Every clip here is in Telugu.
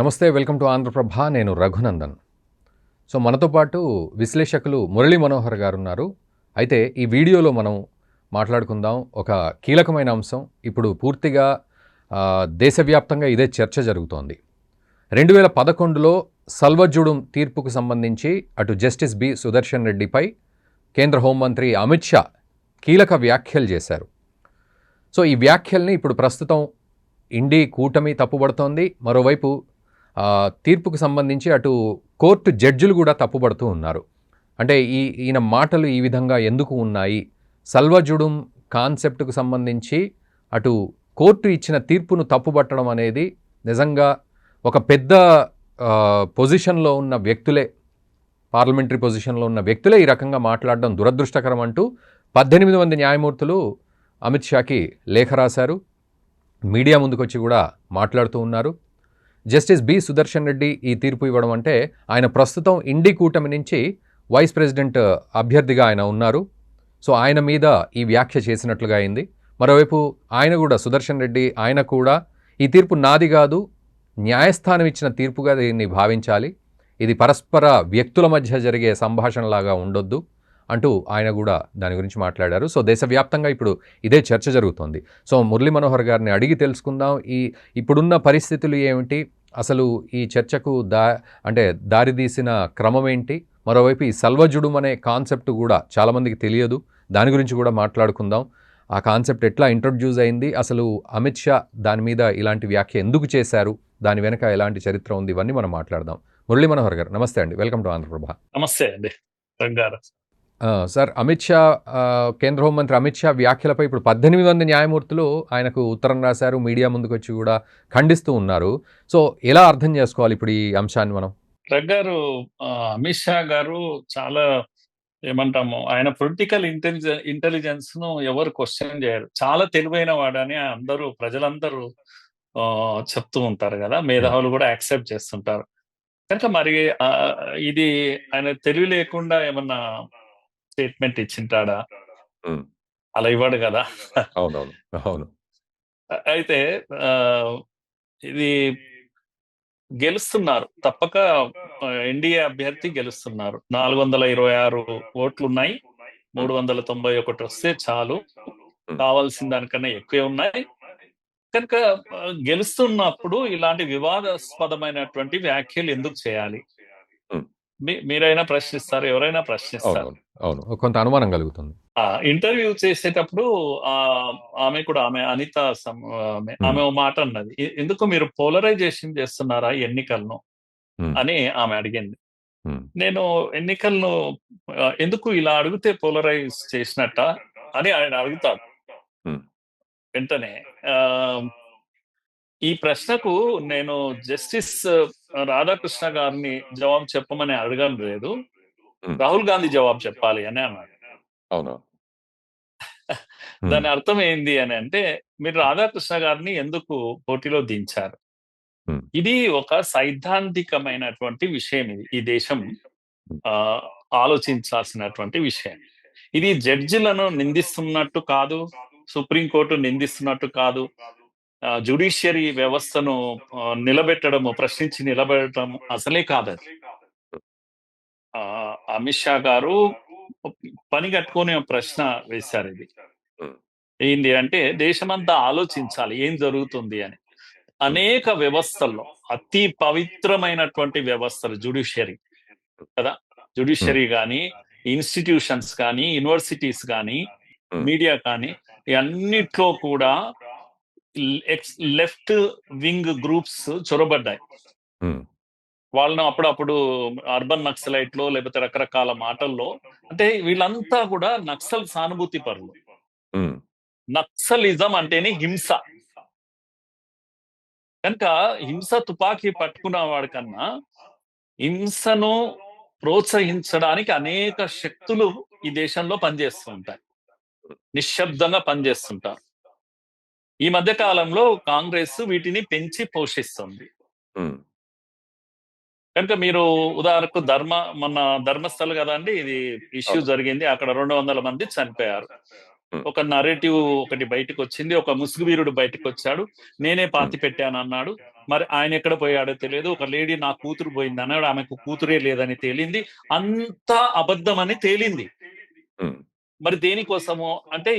నమస్తే, వెల్కమ్ టు ఆంధ్రప్రభ. నేను రఘునందన్. సో మనతో పాటు విశ్లేషకులు మురళీ మనోహర్ గారు ఉన్నారు. అయితే ఈ వీడియోలో మనం మాట్లాడుకుందాం ఒక కీలకమైన అంశం. ఇప్పుడు పూర్తిగా దేశవ్యాప్తంగా ఇదే చర్చ జరుగుతోంది. 2011లో సల్వజుడుం తీర్పుకు సంబంధించి అటు జస్టిస్ బి సుదర్శన్ రెడ్డిపై కేంద్ర హోంమంత్రి అమిత్ షా కీలక వ్యాఖ్యలు చేశారు. సో ఈ వ్యాఖ్యల్ని ఇప్పుడు ప్రస్తుతం ఇండి కూటమి తప్పుబడుతోంది. మరోవైపు తీర్పుకు సంబంధించి అటు కోర్టు జడ్జిలు కూడా తప్పుపడుతూ ఉన్నారు. అంటే ఈయన మాటలు ఈ విధంగా ఎందుకు ఉన్నాయి, సల్వజుడుం కాన్సెప్ట్కు సంబంధించి అటు కోర్టు ఇచ్చిన తీర్పును తప్పుపట్టడం అనేది నిజంగా ఒక పెద్ద పొజిషన్లో ఉన్న వ్యక్తులే, పార్లమెంటరీ పొజిషన్లో ఉన్న వ్యక్తులే ఈ రకంగా మాట్లాడడం దురదృష్టకరం అంటూ 18 మంది న్యాయమూర్తులు అమిత్ షాకి లేఖ రాశారు. మీడియా ముందుకొచ్చి కూడా మాట్లాడుతూ ఉన్నారు. జస్టిస్ బి సుదర్శన్ రెడ్డి ఈ తీర్పు ఇవ్వడం అంటే ఆయన ప్రస్తుతం ఇండి కూటమి నుంచి వైస్ ప్రెసిడెంట్ అభ్యర్థిగా ఆయన ఉన్నారు. సో ఆయన మీద ఈ వ్యాఖ్య చేసినట్లుగా అయింది. మరోవైపు ఆయన కూడా సుదర్శన్ రెడ్డి ఆయన కూడా ఈ తీర్పు నాది కాదు, న్యాయస్థానం ఇచ్చిన తీర్పుగా దీన్ని భావించాలి, ఇది పరస్పర వ్యక్తుల మధ్య జరిగే సంభాషణలాగా ఉండొద్దు అంటూ ఆయన కూడా దాని గురించి మాట్లాడారు. సో దేశవ్యాప్తంగా ఇప్పుడు ఇదే చర్చ జరుగుతోంది. సో మురళీ మనోహర్ గారిని అడిగి తెలుసుకుందాం, ఇప్పుడున్న పరిస్థితులు ఏమిటి, అసలు ఈ చర్చకు దారితీసిన క్రమం ఏంటి, మరోవైపు ఈ సల్వజుడుం అనే కాన్సెప్ట్ కూడా చాలామందికి తెలియదు, దాని గురించి కూడా మాట్లాడుకుందాం. ఆ కాన్సెప్ట్ ఎట్లా ఇంట్రొడ్యూస్ అయింది, అసలు అమిత్ షా దాని మీద ఇలాంటి వ్యాఖ్య ఎందుకు చేశారు, దాని వెనక ఎలాంటి చరిత్ర ఉంది, ఇవన్నీ మనం మాట్లాడదాం. మురళీ మనోహర్ గారు నమస్తే అండి, వెల్కమ్ టు ఆంధ్రప్రభ. నమస్తే అండి సార్, అమిత్ షా కేంద్ర హోంమంత్రి అమిత్ షా వ్యాఖ్యలపై ఇప్పుడు 18 మంది న్యాయమూర్తులు ఆయనకు ఉత్తరం రాశారు, మీడియా ముందుకు వచ్చి కూడా ఖండిస్తూ ఉన్నారు. సో ఎలా అర్థం చేసుకోవాలి ఇప్పుడు ఈ అంశాన్ని మనం? గారు అమిత్ షా గారు చాలా ఏమంటాము, ఆయన పొలిటికల్ ఇంటెలిజెన్స్ ను ఎవరు క్వశ్చన్ చేయరు, చాలా తెలివైన వాడని ప్రజలందరూ చెప్తూ ఉంటారు కదా, మేధావులు కూడా యాక్సెప్ట్ చేస్తుంటారు. కనుక మరి ఇది ఆయన తెలివి లేకుండా ఏమన్నా స్టేట్మెంట్ ఇచ్చింటాడా? అలా ఇవ్వడు కదా. అవునవును, అవును. అయితే ఇది గెలుస్తున్నారు, తప్పక ఎన్డీఏ అభ్యర్థి గెలుస్తున్నారు. 426 ఓట్లున్నాయి, 391 వస్తే చాలు, కావాల్సిన దానికన్నా ఎక్కువే ఉన్నాయి. కనుక గెలుస్తున్నప్పుడు ఇలాంటి వివాదాస్పదమైనటువంటి వ్యాఖ్యలు ఎందుకు చేయాలి? మీరైనా ప్రశ్నిస్తారు, ఎవరైనా ప్రశ్నిస్తారు. అవును, కొంత అనుమానం కలుగుతుంది. ఇంటర్వ్యూ చేసేటప్పుడు ఆమె కూడా, అనిత ఆమె ఓ మాట అన్నది, ఎందుకు మీరు పోలరైజేషన్ చేస్తున్నారా ఎన్నికలను అని ఆమె అడిగింది. నేను ఎన్నికలను ఎందుకు ఇలా అడిగితే పోలరైజ్ చేసినట్ట అని ఆయన అడుగుతాడు. వెంటనే ఈ ప్రశ్నకు నేను జస్టిస్ రాధాకృష్ణ గారిని జవాబు చెప్పమని అడగడం లేదు, రాహుల్ గాంధీ జవాబు చెప్పాలి అని అన్నాడు. అవును. దాని అర్థం ఏంది అని అంటే, మీరు రాధాకృష్ణ గారిని ఎందుకు పోటీలో దించారు? ఇది ఒక సైద్ధాంతికమైనటువంటి విషయం. ఈ దేశం ఆలోచించాల్సినటువంటి విషయం. ఇది జడ్జిలను నిందిస్తున్నట్టు కాదు, సుప్రీంకోర్టు నిందిస్తున్నట్టు కాదు, జ్యుడిషియరీ వ్యవస్థను ప్రశ్నించి నిలబెట్టడం అసలే కాదు. అమిత్ షా గారు పని కట్టుకునే ప్రశ్న వేశారు. ఇది ఏంటి అంటే, దేశమంతా ఆలోచించాలి ఏం జరుగుతుంది అని. అనేక వ్యవస్థల్లో అతి పవిత్రమైనటువంటి వ్యవస్థలు జ్యుడిషియరీ కదా, జ్యుడిషియరీ కానీ, ఇన్స్టిట్యూషన్స్ కానీ, యూనివర్సిటీస్ కానీ, మీడియా కానీ, అన్నిట్లో కూడా లెఫ్ట్ వింగ్ గ్రూప్స్ చొరబడ్డాయి. వాళ్ళను అప్పుడప్పుడు అర్బన్ నక్సలైట్లో లేకపోతే రకరకాల మాటల్లో, అంటే వీళ్ళంతా కూడా నక్సల్ సానుభూతి పరులు. నక్సలిజం అంటేనే హింస. కనుక హింస తుపాకీ పట్టుకున్న వాడి కన్నా హింసను ప్రోత్సహించడానికి అనేక శక్తులు ఈ దేశంలో పనిచేస్తూ ఉంటాయి, నిశ్శబ్దంగా పనిచేస్తుంటారు. ఈ మధ్య కాలంలో కాంగ్రెస్ వీటిని పెంచి పోషిస్తుంది. కనుక మీరు ఉదాహరణకు మొన్న ధర్మస్థల కదండి, ఇది ఇష్యూ జరిగింది, అక్కడ 200 మంది చనిపోయారు. ఒక నరేటివ్ ఒకటి బయటకు వచ్చింది, ఒక ముసుగు వీరుడు బయటకు వచ్చాడు, నేనే పాతి పెట్టాను అన్నాడు. మరి ఆయన ఎక్కడ పోయాడో తెలియదు. ఒక లేడీ నా కూతురు పోయింది అన్నాడు, ఆమెకు కూతురే లేదని తేలింది. అంతా అబద్ధం అని తేలింది. ఉమ్, మరి దేనికోసము అంటే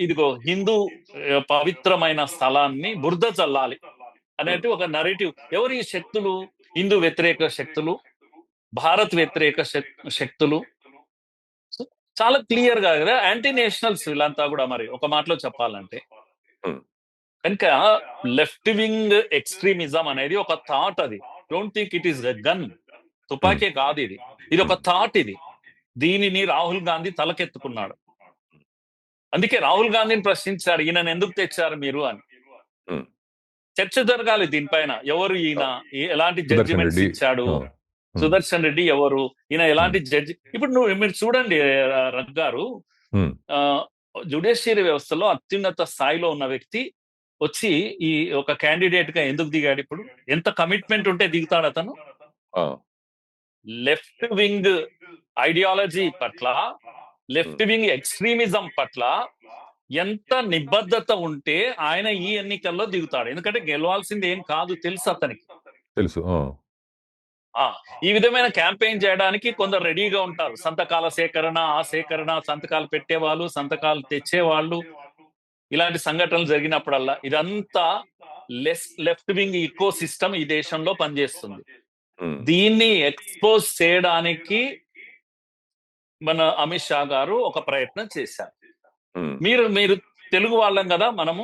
ఇదిగో హిందూ పవిత్రమైన స్థలాన్ని బురద చల్లాలి అనేటి ఒక నరేటివ్. ఎవరు ఈ శక్తులు? హిందూ వ్యతిరేక శక్తులు, భారత్ వ్యతిరేక శక్తులు. So, చాలా క్లియర్ గా కదా యాంటీ నేషనల్స్ వీళ్ళంతా కూడా. మరి ఒక మాటలో చెప్పాలంటే ఉమ్, కనుక లెఫ్ట్ వింగ్ ఎక్స్ట్రీమిజం అనేది ఒక థాట్. అది don't think it is a gun. తుపాకీ కాదు ఇది, ఇది ఒక థాట్. ఇది దీనిని రాహుల్ గాంధీ తలకెత్తుకున్నాడు. అందుకే రాహుల్ గాంధీని ప్రశ్నించాడు, ఈయనను ఎందుకు తెచ్చారు మీరు అని. ఉమ్. చర్చ జరగాలి దీనిపైన. ఎవరు ఈయన, ఎలాంటి సుదర్శన్ జడ్జిమెంట్స్ రెడ్డి. ఇచ్చాడు, ఉమ్, సుదర్శన్ రెడ్డి ఎవరు, ఈయన ఎలాంటి జడ్జి. ఇప్పుడు మీరు చూడండి రఘు గారు, ఉమ్, జ్యుడిషియరీ వ్యవస్థలో అత్యున్నత స్థాయిలో ఉన్న వ్యక్తి వచ్చి ఈ ఒక క్యాండిడేట్ గా ఎందుకు దిగాడు? ఇప్పుడు ఎంత కమిట్మెంట్ ఉంటే దిగుతాడు అతను? ఆ, లెఫ్ట్ వింగ్ ఐడియాలజీ పట్ల, లెఫ్ట్ వింగ్ ఎక్స్ట్రీమిజం పట్ల ఎంత నిబద్ధత ఉంటే ఆయన ఈ ఎన్నికల్లో దిగుతాడు. ఎందుకంటే గెలవాల్సింది ఏం కాదు తెలుసు అతనికి. తెలుసు. ఈ విధమైన క్యాంపెయిన్ చేయడానికి కొందరు రెడీగా ఉంటారు. సంతకాల సేకరణ, ఆ సేకరణ, సంతకాలు పెట్టేవాళ్ళు, సంతకాలు తెచ్చేవాళ్ళు. ఇలాంటి సంఘటనలు జరిగినప్పుడల్లా ఇదంతా లెఫ్ట్ వింగ్ ఈకో సిస్టమ్ ఈ దేశంలో పనిచేస్తుంది. ఉమ్, దీన్ని ఎక్స్పోజ్ చేయడానికి మన అమిత్ షా గారు ఒక ప్రయత్నం చేశారు. ఉమ్, మీరు తెలుగు వాళ్ళం కదా మనము.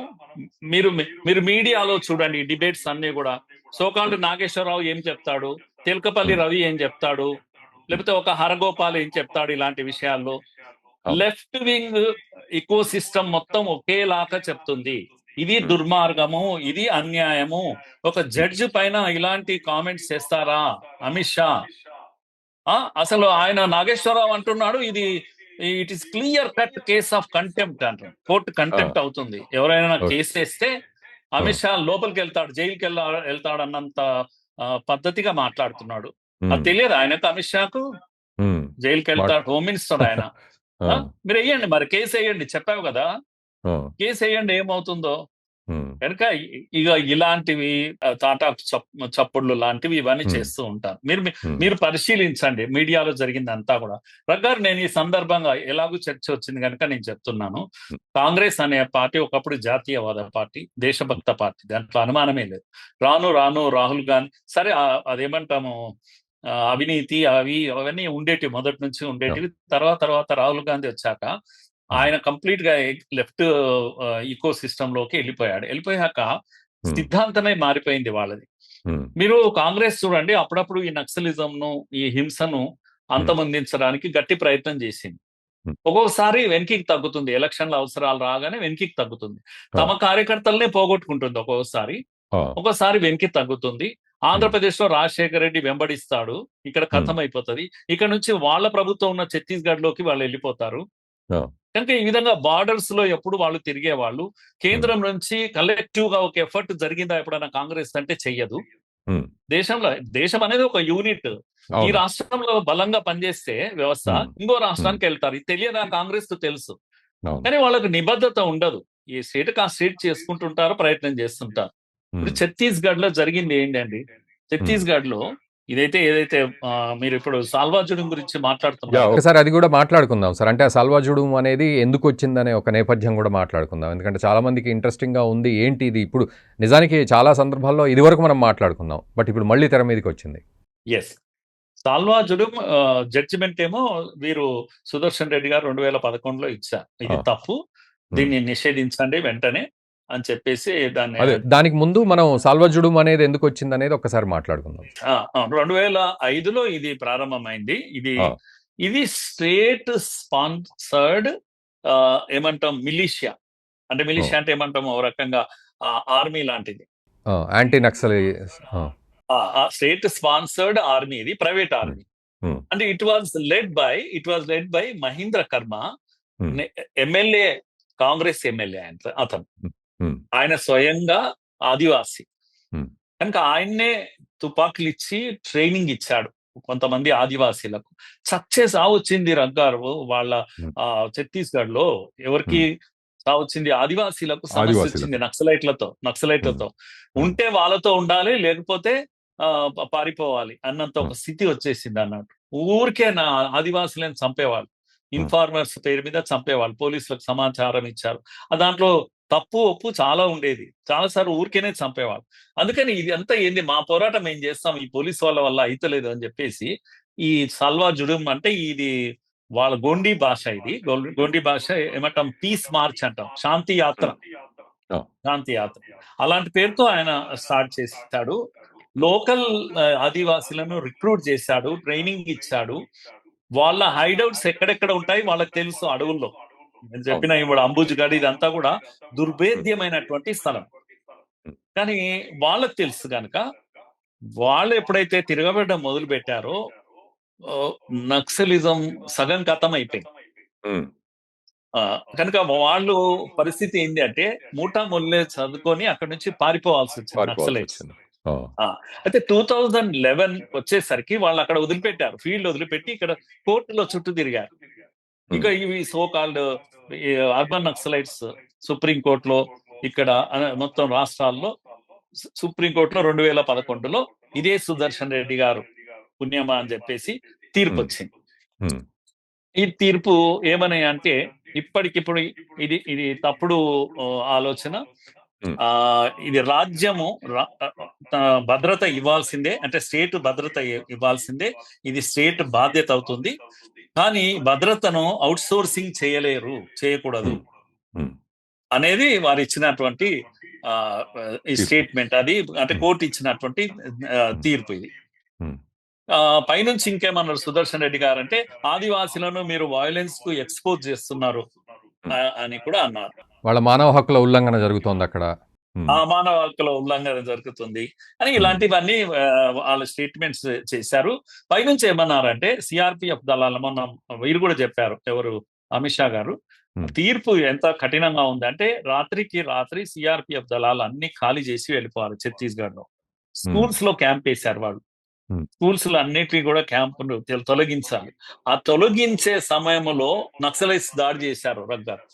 మీరు మీడియాలో చూడండి డిబేట్స్ అన్ని కూడా. సోకాల్డ్ నాగేశ్వరరావు ఏం చెప్తాడు, తెల్కపల్లి రవి ఏం చెప్తాడు, లేకపోతే ఒక హరగోపాల్ ఏం చెప్తాడు, ఇలాంటి విషయాల్లో లెఫ్ట్ వింగ్ ఈకో సిస్టమ్ మొత్తం ఒకేలాగా చెప్తుంది. ఇది దుర్మార్గము, ఇది అన్యాయము. ఒక జడ్జి పైన ఇలాంటి కామెంట్స్ చేస్తారా అమిత్ షా? అసలు ఆయన నాగేశ్వరరావు అంటున్నాడు, ఇది it is clear cut case of contempt అంటారు. కోర్టు కంటెంప్ట్ అవుతుంది. ఎవరైనా కేసు వేస్తే అమిత్ షా లోపలికి వెళ్తాడు, జైలుకి వెళ్తాడు అన్నంత పద్ధతిగా మాట్లాడుతున్నాడు. అది తెలియదు ఆయనకు, అమిత్ షాకు. జైలుకి వెళ్తాడు, హోమ్ మినిస్టర్ ఆయన. మీరు వేయండి మరి, కేసు వేయండి, చెప్పావు కదా, కేసు వేయండి, ఏమవుతుందో. కనుక ఇక ఇలాంటివి తాటా చప్పుళ్ళు లాంటివి ఇవన్నీ చేస్తూ ఉంటారు. మీరు పరిశీలించండి మీడియాలో జరిగిందంతా కూడా. ప్రకారం నేను ఈ సందర్భంగా ఎలాగూ చర్చ వచ్చింది కనుక నేను చెప్తున్నాను. కాంగ్రెస్ అనే పార్టీ ఒకప్పుడు జాతీయవాద పార్టీ, దేశభక్త పార్టీ, దాంట్లో అనుమానమే లేదు. రాను రాను రాహుల్ గాంధీ సరే అదేమంటాము అవినీతి అవన్నీ ఉండేటివి, మొదటి నుంచి ఉండేటివి. తర్వాత రాహుల్ గాంధీ వచ్చాక ఆయన కంప్లీట్ గా లెఫ్ట్ ఈకో సిస్టమ్ లోకి వెళ్ళిపోయాక సిద్ధాంతమే మారిపోయింది వాళ్ళది. మీరు కాంగ్రెస్ చూడండి, అప్పుడప్పుడు ఈ నక్సలిజం ను, ఈ హింసను అంతమొందించడానికి గట్టి ప్రయత్నం చేసింది. ఒక్కొక్కసారి వెనక్కి తగ్గుతుంది, ఎలక్షన్ల అవసరాలు రాగానే వెనక్కి తగ్గుతుంది. తమ కార్యకర్తలనే పోగొట్టుకుంటుంది ఒక్కోసారి వెనక్కి తగ్గుతుంది. ఆంధ్రప్రదేశ్ లో రాజశేఖర రెడ్డి వెంబడిస్తాడు, ఇక్కడ ఖతం అయిపోతుంది. ఇక్కడ నుంచి వాళ్ళ ప్రభుత్వం ఉన్న ఛత్తీస్గఢ్ లోకి వాళ్ళు వెళ్ళిపోతారు. కనుక ఈ విధంగా బార్డర్స్ లో ఎప్పుడు వాళ్ళు తిరిగేవాళ్ళు. కేంద్రం నుంచి కలెక్టివ్ గా ఒక ఎఫర్ట్ జరిగిందా ఎప్పుడైనా కాంగ్రెస్ అంటే చెయ్యదు. దేశం అనేది ఒక యూనిట్. ఈ రాష్ట్రంలో బలంగా పనిచేస్తే వ్యవస్థ ఇంకో రాష్ట్రానికి వెళ్తారు. ఇది తెలియదా కాంగ్రెస్ కు తెలుసు, కానీ వాళ్ళకు నిబద్ధత ఉండదు. ఈ స్టేట్ ఆ స్టేట్ చేసుకుంటుంటారు, ప్రయత్నం చేస్తుంటారు. ఇప్పుడు ఛత్తీస్గఢ్ లో జరిగింది ఏంటండి? ఛత్తీస్గఢ్ లో ఏదైతే మీరు ఇప్పుడు సాల్వాజుడుం గురించి మాట్లాడుతున్నారు, ఒకసారి అది కూడా మాట్లాడుకుందాం సార్. అంటే ఆ సాల్వాజుడుం అనేది ఎందుకు వచ్చిందనే ఒక నేపథ్యం కూడా మాట్లాడుకుందాం. ఎందుకంటే చాలా మందికి ఇంట్రెస్టింగ్ గా ఉంది, ఏంటి ఇది. ఇప్పుడు నిజానికి చాలా సందర్భాల్లో ఇది వరకు మనం మాట్లాడుకుందాం, బట్ ఇప్పుడు మళ్ళీ తెర మీదకి వచ్చింది. ఎస్, సాల్వాజుడుం జడ్జిమెంట్ ఏమో వీరు సుదర్శన్ రెడ్డి గారు 2011లో ఇచ్చారు. ఇది తప్పు, దీన్ని నిషేధించండి వెంటనే అని చెప్పేసి దానికి ముందు మనం సాల్వాజుడుం అనేది ఎందుకు వచ్చింది అనేది ఒకసారి మాట్లాడుకుందాం. 2005లో ఇది ప్రారంభమైంది. ఇది స్టేట్ స్పాన్సర్డ్ ఏమంటాం మిలిషియా. అంటే మిలిషియా అంటే ఏమంటాం, ఒక రకంగా ఆర్మీ లాంటిది, anti Naxal. State sponsored army, ఇది ప్రైవేట్ ఆర్మీ. అంటే it was led by Mahendra Karma, MLA, Congress MLA అతను. ఆయన స్వయంగా ఆదివాసి కనుక ఆయన్నే తుపాకులు ఇచ్చి ట్రైనింగ్ ఇచ్చాడు కొంతమంది ఆదివాసీలకు. చచ్చే సావు వచ్చింది రగ్గారు వాళ్ళ ఛత్తీస్గఢ్ లో. ఎవరికి? వచ్చింది ఆదివాసీలకు సమస్య ఆదివాసీలకు. వచ్చింది నక్సలైట్లతో ఉంటే వాళ్ళతో ఉండాలి, లేకపోతే పారిపోవాలి అన్నంత ఒక స్థితి వచ్చేసింది అన్నట్టు. ఊరికే నా ఆదివాసులను చంపేవాళ్ళు, ఇన్ఫార్మర్స్ పేరు మీద చంపేవాళ్ళు, పోలీసులకు సమాచారం ఇచ్చారు. దాంట్లో తప్పు ఒప్పు చాలా ఉండేది, చాలాసార్లు ఊరికేనే చంపేవాళ్ళు. అందుకని ఇది అంతా ఏంది, మా పోరాటం ఏం చేస్తాం, ఈ పోలీస్ వాళ్ళ వల్ల అయితలేదు అని చెప్పేసి ఈ సల్వా జుడుం అంటే ఇది వాళ్ళ గోండీ భాష, ఇది గోండీ భాష ఏమంటాం, పీస్ మార్చ్ అంటాం, శాంతి యాత్ర. అలాంటి పేరుతో ఆయన స్టార్ట్ చేశాడు. లోకల్ ఆదివాసీలను రిక్రూట్ చేశాడు, ట్రైనింగ్ ఇచ్చాడు. వాళ్ళ హైడౌట్స్ ఎక్కడెక్కడ ఉంటాయి వాళ్ళకి తెలుసు, అడవుల్లో. నేను చెప్పిన ఇప్పుడు అంబుజ్గఢ్ ఇదంతా కూడా దుర్భేద్యమైనటువంటి స్థలం. కానీ వాళ్ళకి తెలుసు కనుక వాళ్ళు ఎప్పుడైతే తిరగబెట్టడం మొదలు పెట్టారో నక్సలిజం సగం కథం అయిపోయింది. కనుక వాళ్ళు పరిస్థితి ఏంటి అంటే మూటా మొల్లే చదువుకొని అక్కడ నుంచి పారిపోవాల్సి వచ్చింది నక్సలైట్స్. అయితే 2011 వచ్చేసరికి వాళ్ళు అక్కడ వదిలిపెట్టారు, ఫీల్డ్ వదిలిపెట్టి ఇక్కడ కోర్టులో చుట్టూ తిరిగారు. ఇక ఇవి so called urban Naxalites supreme కోర్టులో, ఇక్కడ మొత్తం రాష్ట్రాల్లో సుప్రీంకోర్టులో 2011లో ఇదే సుదర్శన్ రెడ్డి గారు పుణ్యమా అని చెప్పేసి తీర్పు వచ్చింది. ఈ తీర్పు ఏమని అంటే, ఇప్పటికిప్పుడు ఇది తప్పుడు ఆలోచన, ఇది రాజ్యము భద్రత ఇవ్వాల్సిందే, అంటే స్టేట్ భద్రత ఇవ్వాల్సిందే, ఇది స్టేట్ బాధ్యత అవుతుంది. కానీ భద్రతను అవుట్ సోర్సింగ్ చేయకూడదు అనేది వారు ఇచ్చినటువంటి ఈ స్టేట్మెంట్. అది అంటే కోర్టు ఇచ్చినటువంటి తీర్పు ఇది. పైనుంచి ఇంకేమన్నారు సుదర్శన్ రెడ్డి గారు అంటే, ఆదివాసీలను మీరు వైలెన్స్ కు ఎక్స్పోజ్ చేస్తున్నారు అని కూడా అన్నారు. వాళ్ళ మానవ హక్కుల ఉల్లంఘన జరుగుతోంది అక్కడ, మానవ హక్కుల ఉల్లంఘన జరుగుతుంది అని ఇలాంటివన్నీ వాళ్ళ స్టేట్మెంట్స్ చేశారు. పైనుంచి ఏమన్నారంటే, సిఆర్పిఎఫ్ దళాలు, మొన్న వీరు కూడా చెప్పారు, ఎవరు, అమిత్ షా గారు, తీర్పు ఎంత కఠినంగా ఉంది అంటే రాత్రికి రాత్రి సిఆర్పిఎఫ్ దళాలు అన్ని ఖాళీ చేసి వెళ్ళిపోవాలి. ఛత్తీస్గఢ్ లో స్కూల్స్ లో క్యాంప్ వేశారు వాళ్ళు, స్కూల్స్ లో అన్నిటికీ కూడా క్యాంపులు తొలగించాలి. ఆ తొలగించే సమయంలో నక్సలైట్స్ దాడి చేశారు రగ్గారు.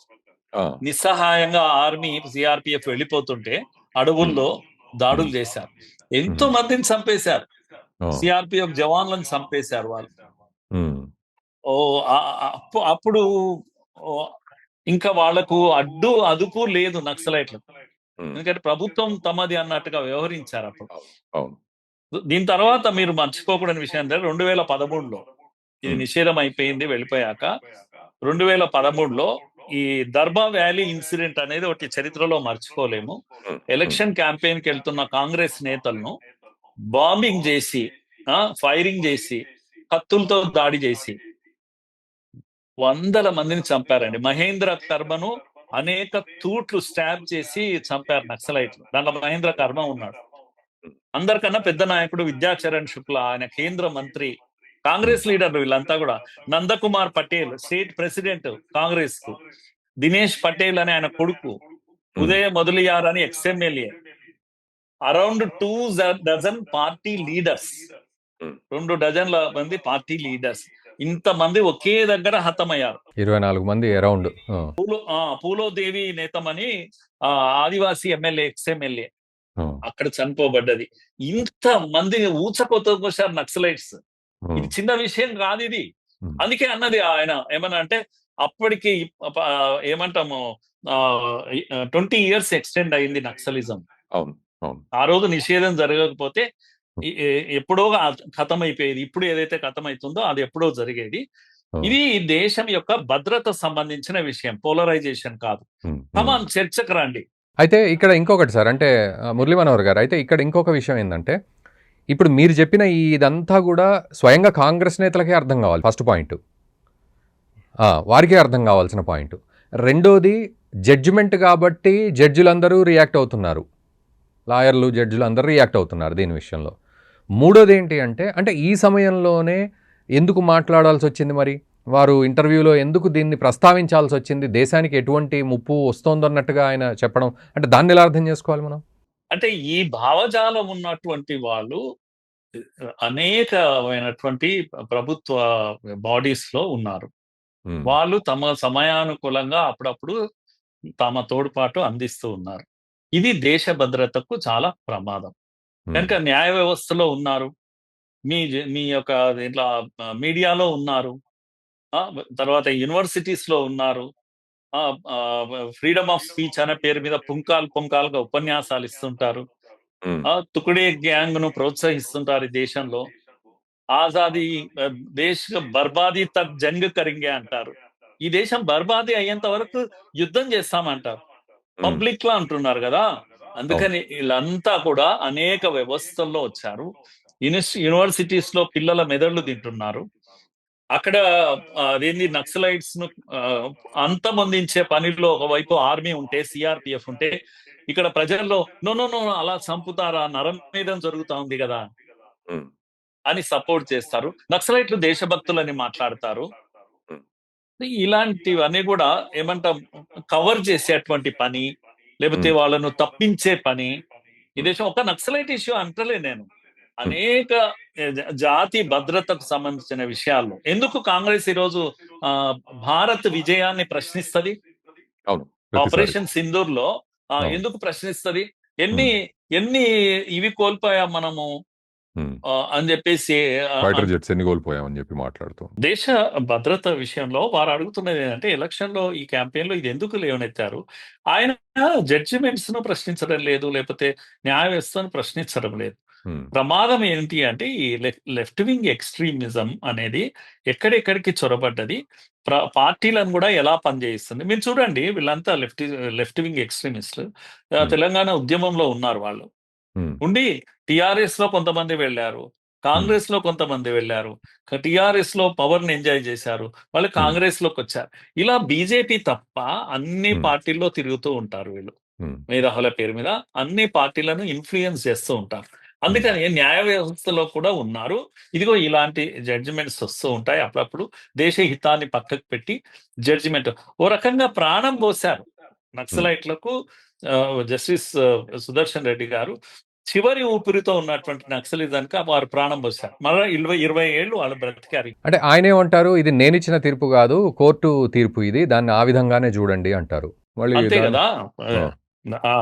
నిస్సహాయంగా ఆర్మీ సిఆర్పిఎఫ్ వెళ్ళిపోతుంటే అడవుల్లో దాడులు చేశారు, ఎంతో మందిని చంపేశారు, సిఆర్పిఎఫ్ జవాన్లను చంపేశారు వాళ్ళు. అప్పుడు ఇంకా వాళ్లకు అదుపు లేదు నక్సలైట్లకు, ఎందుకంటే ప్రభుత్వం తమది అన్నట్టుగా వ్యవహరించారు అప్పుడు. దీని తర్వాత మీరు మర్చిపోకూడని విషయం అంటే 2013లో ఇది నిషేధం అయిపోయింది, వెళ్ళిపోయాక 2013లో ఈ దర్బా వ్యాలీ ఇన్సిడెంట్ అనేది ఒకటి చరిత్రలో మర్చిపోలేము. ఎలక్షన్ క్యాంపెయిన్ కి వెళ్తున్న కాంగ్రెస్ నేతలను బాంబింగ్ చేసి, ఫైరింగ్ చేసి, కత్తులతో దాడి చేసి వందల మందిని చంపారండి. మహేంద్ర కర్మను అనేక తూట్లు స్టాబ్ చేసి చంపారు నక్సలైట్లు. దాంట్లో మహేంద్ర కర్మ ఉన్నాడు. అందరికన్నా పెద్ద నాయకుడు విద్యాచరణ్ శుక్ల, ఆయన కేంద్ర మంత్రి, కాంగ్రెస్ లీడర్లు వీళ్ళంతా కూడా. నందకుమార్ పటేల్ స్టేట్ ప్రెసిడెంట్ కాంగ్రెస్ కు, దినేష్ పటేల్ అని ఆయన కొడుకు, ఉదయ మొదలియార్ అని ex MLA, around 2 dozen party leaders, 2 డజన్ల మంది పార్టీ లీడర్స్, ఇంతమంది ఒకే దగ్గర హతమయ్యారు. 24 మంది అరౌండ్. పూలోదేవి నేతమని ఆదివాసీ ఎమ్మెల్యే, ఎక్స్ఎమ్మెల్యే అక్కడ చనిపోబడ్డది. ఇంత మంది ఊచకోసారు నక్సలైట్స్. ఇది చిన్న విషయం కాదు ఇది. అందుకే అన్నది ఆయన ఏమన్నా అంటే, అప్పటికి ఏమంటాము 20 years ఎక్స్టెండ్ అయింది నక్సలిజం. ఆ రోజు నిషేధం జరగకపోతే ఎప్పుడో ఖతం అయిపోయేది. ఇప్పుడు ఏదైతే ఖతం అవుతుందో అది ఎప్పుడో జరిగేది. ఇది దేశం యొక్క భద్రత సంబంధించిన విషయం, పోలరైజేషన్ కాదు. చర్చకు రండి. అయితే ఇక్కడ ఇంకొకటి సార్, అంటే మురళీ మనోహర్ గారు, అయితే ఇక్కడ ఇంకొక విషయం ఏంటంటే, ఇప్పుడు మీరు చెప్పిన ఇదంతా కూడా స్వయంగా కాంగ్రెస్ నేతలకే అర్థం కావాలి. ఫస్ట్ పాయింట్, వారికే అర్థం కావాల్సిన పాయింట్. రెండోది, జడ్జిమెంట్ కాబట్టి జడ్జిలందరూ రియాక్ట్ అవుతున్నారు, లాయర్లు జడ్జిలు అందరూ రియాక్ట్ అవుతున్నారు దీని విషయంలో. మూడోది ఏంటి అంటే ఈ సమయంలోనే ఎందుకు మాట్లాడాల్సి వచ్చింది, మరి వారు ఇంటర్వ్యూలో ఎందుకు దీన్ని ప్రస్తావించాల్సి వచ్చింది, దేశానికి ఎటువంటి ముప్పు వస్తోందన్నట్టుగా ఆయన చెప్పడం, అంటే దాన్ని ఎలా అర్థం చేసుకోవాలి మనం? అంటే ఈ భావజాలం ఉన్నటువంటి వాళ్ళు అనేకమైనటువంటి ప్రభుత్వ బాడీస్ లో ఉన్నారు. వాళ్ళు తమ సమయానుకూలంగా అప్పుడప్పుడు తమ తోడ్పాటు అందిస్తూ ఉన్నారు. ఇది దేశ భద్రతకు చాలా ప్రమాదం. ఉమ్, కనుక న్యాయ వ్యవస్థలో ఉన్నారు, మీ యొక్క దీంట్లో మీడియాలో ఉన్నారు, ఆ, తర్వాత యూనివర్సిటీస్ లో ఉన్నారు, ఫ్రీడమ్ ఆఫ్ స్పీచ్ అనే పేరు మీద పుంకాలుగా ఉపన్యాసాలు ఇస్తుంటారు, ఉమ్, తుకుడే గ్యాంగ్ ను ప్రోత్సహిస్తుంటారు ఈ దేశంలో. ఆజాదీ ఆ, దేశ్ బర్బాదీ తక్ జంగ్ కరింగే అంటారు. ఈ దేశం బర్బాదీ అయ్యేంత వరకు యుద్ధం చేస్తామంటారు. ఉమ్, పబ్లిక్ లా అంటున్నారు కదా. అవును. అందుకని వీళ్ళంతా కూడా అనేక వ్యవస్థల్లో వచ్చారు. యూనివర్సిటీస్ లో పిల్లల మెదళ్లు తింటున్నారు. అక్కడ అదేంది నక్సలైట్స్ ను ఆ, అంతమొందించే పనిలో ఒకవైపు ఆర్మీ ఉంటే, సిఆర్పిఎఫ్ ఉంటే, ఇక్కడ ప్రజల్లో నో నో నో అలా చంపుతారా, నరమేధం జరుగుతా ఉంది కదా ఉమ్, అని సపోర్ట్ చేస్తారు. నక్సలైట్లు దేశభక్తులని మాట్లాడతారు. ఉమ్, ఇలాంటివన్నీ కూడా ఏమంటాం, కవర్ చేసేటువంటి పని, లేకపోతే ఉమ్, వాళ్ళను తప్పించే పని. ఈ ఉమ్, దేశం ఒక నక్సలైట్ ఇష్యూ అంటలే నేను, ఉమ్. అనేక జాతి భద్రతకు సంబంధించిన విషయాల్లో ఎందుకు కాంగ్రెస్ ఈరోజు ఆ భారత్ విజయాన్ని ప్రశ్నిస్తది. అవును, ప్రతిసారి. ఆపరేషన్ సింధూర్ లో అవును. ఎందుకు ప్రశ్నిస్తది? ఎన్ని ఉమ్, ఎన్ని ఇవి కోల్పోయాం మనము ఉమ్. అని చెప్పేసి ఫైటర్ జెట్స్ ఎన్ని కోల్పోయామని చెప్పి మాట్లాడుతూ. దేశ భద్రత విషయంలో వారు అడుగుతున్నది ఏంటంటే, ఎలక్షన్ లో ఈ క్యాంపెయిన్ లో ఇది ఎందుకు లేవనెత్తారు? ఆయన జడ్జిమెంట్స్ ను ప్రశ్నించడం లేదు, లేకపోతే న్యాయ వ్యవస్థను ప్రశ్నించడం లేదు. ఉమ్, ప్రమాదం ఏంటి అంటే, ఈ లెఫ్ట్ వింగ్ ఎక్స్ట్రీమిజం అనేది ఎక్కడెక్కడికి చొరబడ్డది, పార్టీలను కూడా ఎలా పనిచేయిస్తుంది. మీరు చూడండి, వీళ్ళంతా లెఫ్ట్ వింగ్ ఎక్స్ట్రీమిస్టులు ఉమ్, తెలంగాణ ఉద్యమంలో ఉన్నారు వాళ్ళు. ఉమ్, ఉండి టిఆర్ఎస్ లో కొంతమంది వెళ్ళారు, ఉమ్, కాంగ్రెస్ లో కొంతమంది వెళ్ళారు, టిఆర్ఎస్ లో పవర్ ని ఎంజాయ్ చేశారు, వాళ్ళు ఉమ్, కాంగ్రెస్ లోకి వచ్చారు. ఇలా బీజేపీ తప్ప అన్ని ఉమ్, పార్టీల్లో తిరుగుతూ ఉంటారు వీళ్ళు, ఉమ్, మేధావుల పేరు మీద అన్ని పార్టీలను ఇన్ఫ్లుయెన్స్ చేస్తూ ఉంటారు. ఉమ్, అందుకని న్యాయ వ్యవస్థలో కూడా ఉన్నారు. ఇదిగో ఇలాంటి జడ్జిమెంట్స్ వస్తూ ఉంటాయి అప్పుడప్పుడు. దేశ హితాన్ని పక్కకు పెట్టి జడ్జిమెంట్ ఓ రకంగా ప్రాణం పోశారు ఉమ్. నక్సలైట్లకు. జస్టిస్ సుదర్శన్ రెడ్డి గారు చివరి ఊపిరితో ఉన్నటువంటి నక్సలిజానికి వారు ప్రాణం పోశారు. మరో 20 ఏళ్ళు వాళ్ళు బ్రతికారు. అంటే ఆయన ఏమంటారు, ఇది నేనిచ్చిన తీర్పు కాదు, కోర్టు తీర్పు ఇది, దాన్ని ఆ విధంగానే చూడండి అంటారు. మళ్ళీ అంతే దాని కదా. ఆ,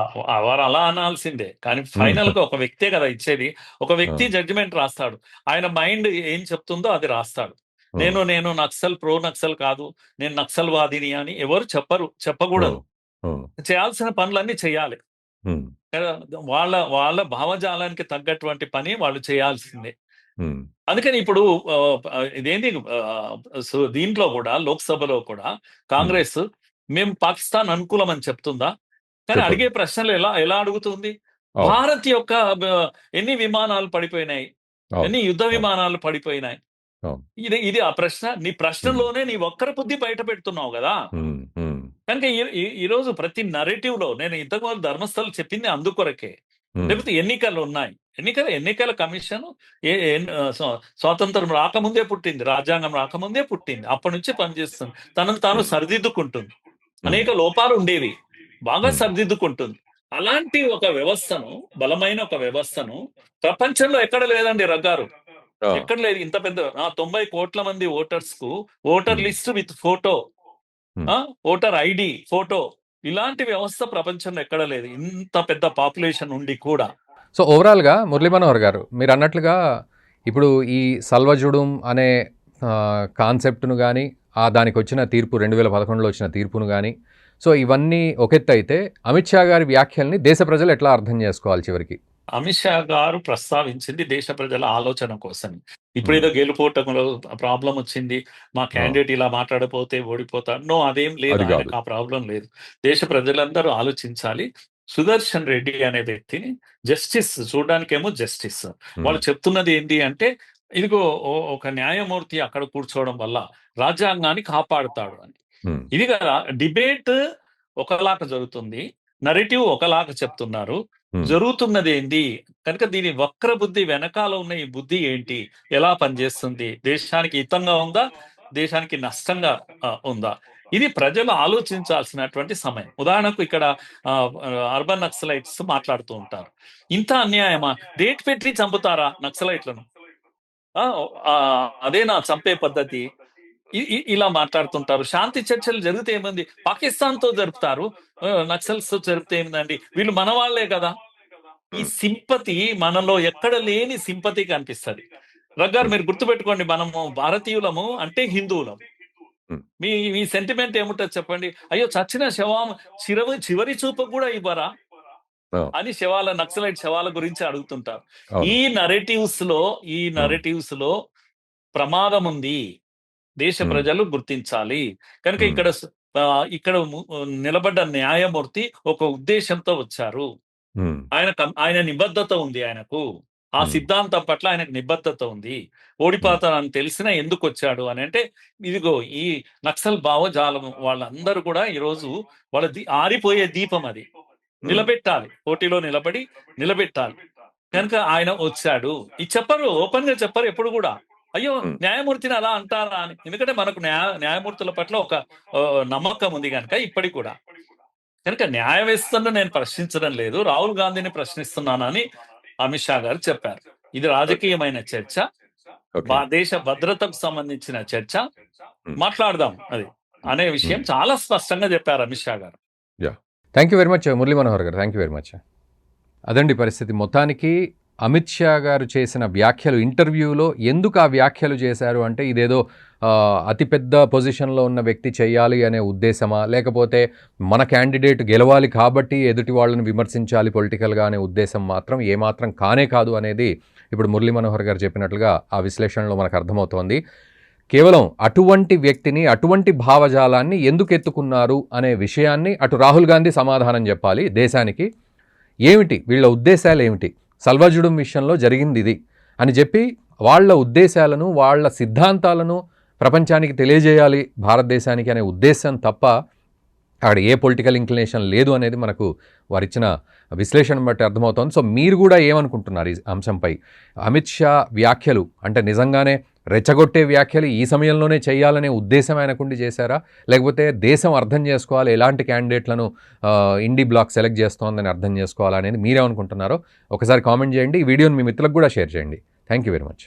వారు అలా అనాల్సిందే, కానీ ఉమ్, ఫైనల్ గా ఒక వ్యక్తే కదా ఇచ్చేది. ఒక ఆ, వ్యక్తి జడ్జిమెంట్ రాస్తాడు, ఆయన మైండ్ ఏం చెప్తుందో అది రాస్తాడు. ఆ, నేను నక్సల్, ప్రో నక్సల్ కాదు, నేను నక్సల్ వాదిని అని ఎవరు చెప్పరు, ఆ, చెప్పకూడదు. ఆ, చేయాల్సిన పనులన్నీ చేయాలి ఉమ్, కదా. వాళ్ళ వాళ్ళ భావజాలానికి తగ్గటువంటి పని వాళ్ళు చేయాల్సిందే. ఉమ్, అందుకని ఇప్పుడు ఆ, ఇదేంటి, దీంట్లో కూడా లోక్సభలో కూడా ఉమ్. కాంగ్రెస్ మేము పాకిస్తాన్ అనుకూలం అని చెప్తుందా? కానీ చెప్పదు. అడిగే ప్రశ్నలు ఎలా ఎలా అడుగుతుంది? అవును. భారత్ యొక్క ఎన్ని విమానాలు పడిపోయినాయి, అవును. ఎన్ని యుద్ధ అవును. విమానాలు పడిపోయినాయి? అవును. ఇది ఇది ఆ ప్రశ్న. నీ హ్మ్. ప్రశ్నలోనే నీ ఒక్కరి బుద్ధి బయట పెడుతున్నావు కదా. హ్మ్. హ్మ్. కనుక ఈ రోజు ప్రతి నరేటివ్ లో నేను ఇంతకుముందు ధర్మస్థలు చెప్పింది అందుకొరకే. హ్మ్. లేకపోతే ఎన్నికలు ఉన్నాయి, ఎన్నికల కమిషన్ స్వాతంత్రం రాకముందే పుట్టింది, రాజ్యాంగం రాకముందే పుట్టింది, అప్పటి నుంచే పనిచేస్తుంది, తనను తాను హ్మ్. సరిదిద్దుకుంటుంది. హ్మ్. అనేక లోపాలు ఉండేవి, బాగా హ్మ్. సరిదిద్దుకుంటుంది. అలాంటి ఒక వ్యవస్థను, బలమైన ఒక వ్యవస్థను ప్రపంచంలో ఎక్కడ లేదండి రగ్గారు. ఆ! ఎక్కడ లేదు ఇంత పెద్ద 90 కోట్ల మంది ఓటర్స్ కు ఓటర్ హ్మ్. లిస్ట్ విత్ ఫోటో, హ్మ్. ఓటర్ ఐడి ఫోటో, ఇలాంటి వ్యవస్థ ప్రపంచంలో ఎక్కడ లేదు, ఇంత పెద్ద పాపులేషన్ ఉండి కూడా. సో, ఓవరాల్‌గా మురళీ మనోహర్ గారు మీరన్నట్లుగా ఇప్పుడు ఈ సల్వజుడుం అనే కాన్సెప్ట్‌ను గాని, దానికొచ్చిన తీర్పు 2011లో వచ్చిన తీర్పును గాని, సో, ఇవన్నీ ఒకెత్తయితే అమిత్ షా గారి వ్యాఖ్యల్ని దేశ ప్రజలు ఎట్లా అర్థం చేసుకోవాలి చివరికి? అమిత్ షా గారు ప్రస్తావించింది దేశ ప్రజల ఆలోచన కోసం. హ్మ్. ఇప్పుడేదో గెలుపోటములో ప్రాబ్లం వచ్చింది, మా ఆ! క్యాండిడేట్ ఇలా మాట్లాడపోతే ఓడిపోతాడు, నో అదేం లేదు, అది గాదు. ఆయనకు ఆ ప్రాబ్లం లేదు. దేశ ప్రజలందరూ ఆలోచించాలి. సుదర్శన్ రెడ్డి అనే వ్యక్తిని జస్టిస్, చూడడానికేమో జస్టిస్, హ్మ్. వాళ్ళు చెప్తున్నది ఏంటి అంటే, ఇదిగో ఒక న్యాయమూర్తి అక్కడ కూర్చోవడం వల్ల రాజ్యాంగాన్ని కాపాడుతాడు అని. హ్మ్. ఇది కదా డిబేట్. ఒకలాగా జరుగుతుంది, నరేటివ్ ఒకలాగా చెప్తున్నారు, హ్మ్. జరుగుతున్నది ఏంటి? కనుక దీని వక్ర బుద్ధి వెనకాల ఉన్న ఈ బుద్ధి ఏంటి, ఎలా పనిచేస్తుంది, దేశానికి హితంగా ఉందా, దేశానికి నష్టంగా ఉందా, ఇది ప్రజలు ఆలోచించాల్సినటువంటి సమయం. ఉదాహరణకు ఇక్కడ అర్బన్ నక్సలైట్స్ మాట్లాడుతూ ఉంటారు, ఇంత అన్యాయమా, డేట్ పెట్టి చంపుతారా నక్సలైట్లను? ఆ, ఆ, అదేనా చంపే పద్ధతి? ఇలా మాట్లాడుతుంటారు. శాంతి చర్చలు జరిగితే ఏముంది? పాకిస్తాన్‌తో జరుపుతారు. నక్సల్స్‌తో జరిపితే ఏముందండి? వీళ్ళు మన వాళ్ళే కదా! ఈ హ్మ్. సింపతి మనలో ఎక్కడ లేని సింపతి కనిపిస్తది. రగ్గారు హ్మ్. మీరు గుర్తుపెట్టుకోండి, మనము భారతీయులము అంటే హిందువులం. హ్మ్. మీ మీ సెంటిమెంట్ ఏముంటది చెప్పండి? అయ్యో! చచ్చిన శవం చివరి చూపు కూడా ఇవ్వరా? అవును. అని నక్సలైట్ శవాల గురించి అడుగుతుంటారు. అవును. ఈ నరేటివ్స్‌లో ఈ హ్మ్. నరేటివ్స్‌లో ప్రమాదముంది. దేశ హ్మ్. ప్రజలు గుర్తించాలి. కనుక హ్మ్. ఇక్కడ నిలబడ్డ న్యాయమూర్తి ఒక ఉద్దేశ్యంతో వచ్చారు. హ్మ్. ఆయన నిబద్ధత ఉంది ఆయనకు. ఆ హ్మ్. సిద్ధాంతం పట్ల ఆయనకు నిబద్ధత ఉంది. హ్మ్. ఓడిపోతానని తెలిసినా ఎందుకొచ్చాడు అనంటే, ఇదిగో ఈ నక్సల్ భావజాలం వాళ్ళందరూ కూడా ఈరోజు ఆరిపోయే దీపం అది. హ్మ్. నిలబెట్టాలి. పోటీలో నిలబెట్టాలి. కనుక ఆయన వచ్చాడు. ఇది చెప్పరు. ఓపెన్‌గా చెప్పరు ఎప్పుడు గూడా. అయ్యో! హ్మ్. న్యాయమూర్తిని అలా అంటారా అని. ఎందుకంటే మనకు న్యాయమూర్తుల పట్ల ఒక నమ్మకం ఉంది గనక ఇప్పటికి కూడా. కనుక న్యాయ వ్యవస్థను నేను ప్రశ్నించడం లేదు. రాహుల్ గాంధీని ప్రశ్నిస్తున్నానని అమిత్ షా గారు చెప్పారు. ఇది ఓకే. రాజకీయమైన చర్చ. ఓకే. దేశ భద్రతకు సంబంధించిన చర్చ. హ్మ్. మాట్లాడదాం అది అనే విషయం హ్మ్. చాలా స్పష్టంగా చెప్పారు అమిత్ షా గారు. Yeah! Thank you very much Murali Manohar గారు. Thank you very much. అదండి పరిస్థితి. మొత్తానికి అమిత్ షా గారు చేసిన వ్యాఖ్యలు ఇంటర్వ్యూలో ఎందుకు ఆ వ్యాఖ్యలు చేశారు అంటే ఇదేదో అతిపెద్ద పొజిషన్‌లో ఉన్న వ్యక్తి చేయాలి అనే ఉద్దేశమా? లేకపోతే మన క్యాండిడేట్ గెలవాలి కాబట్టి ఎదుటి వాళ్ళని విమర్శించాలి పొలిటికల్‌గా అనే ఉద్దేశం మాత్రం ఏమాత్రం కానే కాదు అనేది ఇప్పుడు మురళీ మనోహర్ గారు చెప్పినట్లుగా ఆ విశ్లేషణలో మనకు అర్థమవుతోంది. కేవలం అటువంటి వ్యక్తిని, అటువంటి భావజాలాన్ని ఎందుకు ఎత్తుకున్నారు అనే విషయాన్ని అటు రాహుల్ గాంధీ సమాధానం చెప్పాలి దేశానికి. ఏమిటి వీళ్ళ ఉద్దేశాలేమిటి? సల్వాజుడుం విషయంలో జరిగిందిది అని చెప్పి వాళ్ళ ఉద్దేశాలను, వాళ్ళ సిద్ధాంతాలను ప్రపంచానికి తెలియజేయాలి భారతదేశానికి అనే ఉద్దేశం తప్ప అక్కడ ఏ పొలిటికల్ ఇంక్లినేషన్ లేదు అనేది మనకు వారిచ్చిన విశ్లేషణ బట్టి అర్థమవుతోంది. సో మీరు కూడా ఏమనుకుంటున్నారు ఈ అంశంపై? అమిత్ షా వ్యాఖ్యలు అంటే నిజంగానే రెచ్చగొట్టే వ్యాఖ్యలు ఈ సమయంలోనే చేయాలనే ఉద్దేశం ఆయనకుండి చేశారా? లేకపోతే దేశం అర్థం చేసుకోవాలి ఎలాంటి క్యాండిడేట్లను ఇండీ బ్లాక్ సెలెక్ట్ చేస్తోందని అర్థం చేసుకోవాలనేది మీరేమనుకుంటున్నారో ఒకసారి కామెంట్ చేయండి. ఈ వీడియోని మీ మిత్రులకు కూడా షేర్ చేయండి. Thank you very much.